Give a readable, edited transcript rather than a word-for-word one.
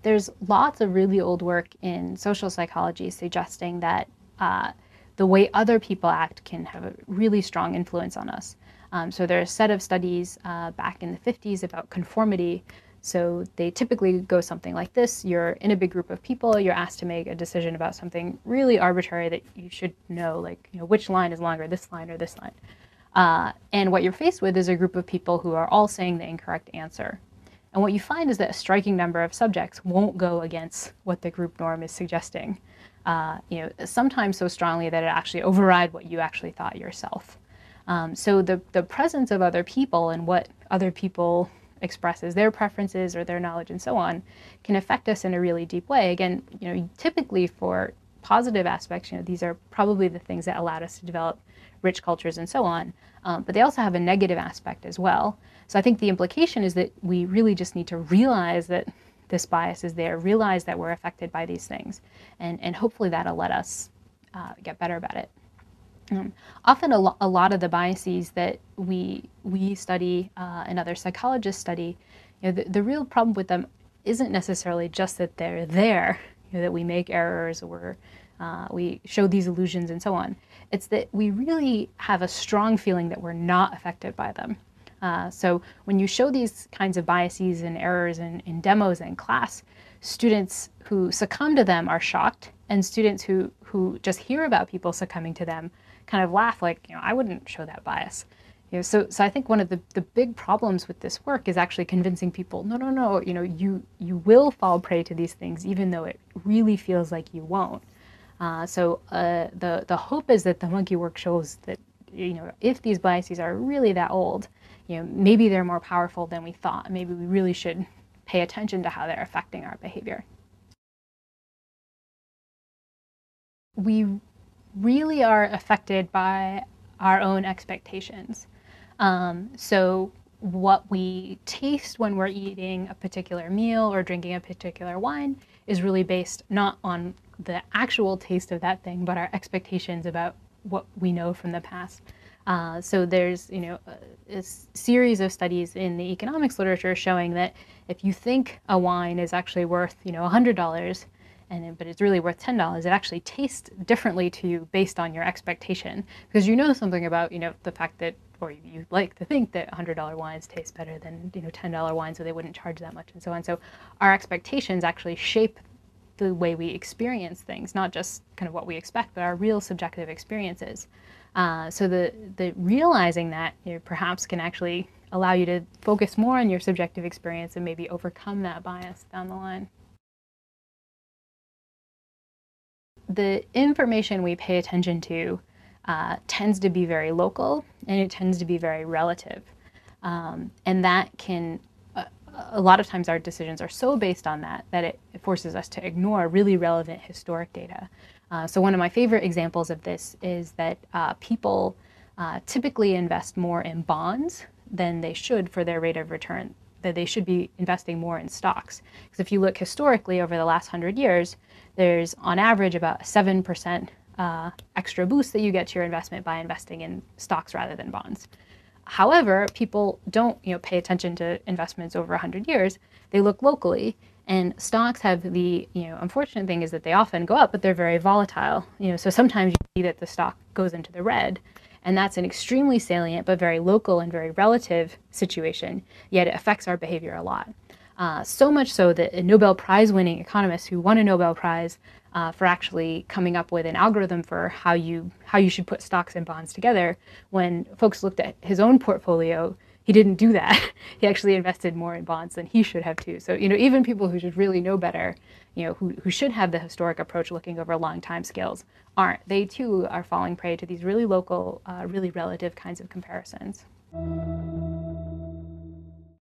There's lots of really old work in social psychology suggesting that the way other people act can have a really strong influence on us. So there are a set of studies back in the 50s about conformity. So they typically go something like this. You're in a big group of people, you're asked to make a decision about something really arbitrary that you should know, like, which line is longer, this line or this line. And what you're faced with is a group of people who are all saying the incorrect answer. And what you find is that a striking number of subjects won't go against what the group norm is suggesting, sometimes so strongly that it actually override what you actually thought yourself. So the presence of other people and what other people express as their preferences or their knowledge and so on can affect us in a really deep way. Again, typically for positive aspects, these are probably the things that allowed us to develop rich cultures and so on, but they also have a negative aspect as well. So I think the implication is that we really just need to realize that this bias is there, realize that we're affected by these things, and hopefully that'll let us get better about it. Often a lot of the biases that we study and other psychologists study, the real problem with them isn't necessarily just that they're there, that we make errors or we show these illusions and so on. It's that we really have a strong feeling that we're not affected by them. So when you show these kinds of biases and errors in demos and class, students who succumb to them are shocked, and students who just hear about people succumbing to them kind of laugh like, I wouldn't show that bias. So I think one of the big problems with this work is actually convincing people, no, you will fall prey to these things even though it really feels like you won't. So the hope is that the monkey work shows that, if these biases are really that old, maybe they're more powerful than we thought. Maybe we really should pay attention to how they're affecting our behavior. We really are affected by our own expectations. So what we taste when we're eating a particular meal or drinking a particular wine is really based not on the actual taste of that thing, but our expectations about what we know from the past. So there's a series of studies in the economics literature showing that if you think a wine is actually worth $100, but it's really worth $10, it actually tastes differently to you based on your expectation, because you know something about the fact that, or you like to think that $100 wines taste better than $10 wines, so they wouldn't charge that much and so on. So our expectations actually shape the way we experience things, not just kind of what we expect, but our real subjective experiences. So the realizing that perhaps can actually allow you to focus more on your subjective experience and maybe overcome that bias down the line. The information we pay attention to tends to be very local, and it tends to be very relative. And that can, a lot of times our decisions are so based on that it forces us to ignore really relevant historic data. So one of my favorite examples of this is that people typically invest more in bonds than they should for their rate of return, that they should be investing more in stocks. Because if you look historically over the last 100 years, there's on average about a 7% extra boost that you get to your investment by investing in stocks rather than bonds. However, people don't pay attention to investments over 100 years. They look locally, and stocks have the unfortunate thing is that they often go up, but they're very volatile. So sometimes you see that the stock goes into the red, and that's an extremely salient but very local and very relative situation, yet it affects our behavior a lot. So much so that a Nobel Prize winning economist who won a Nobel Prize for actually coming up with an algorithm for how you should put stocks and bonds together, when folks looked at his own portfolio, he didn't do that. He actually invested more in bonds than he should have too. So even people who should really know better, who should have the historic approach looking over long time scales, aren't. They too are falling prey to these really local, really relative kinds of comparisons.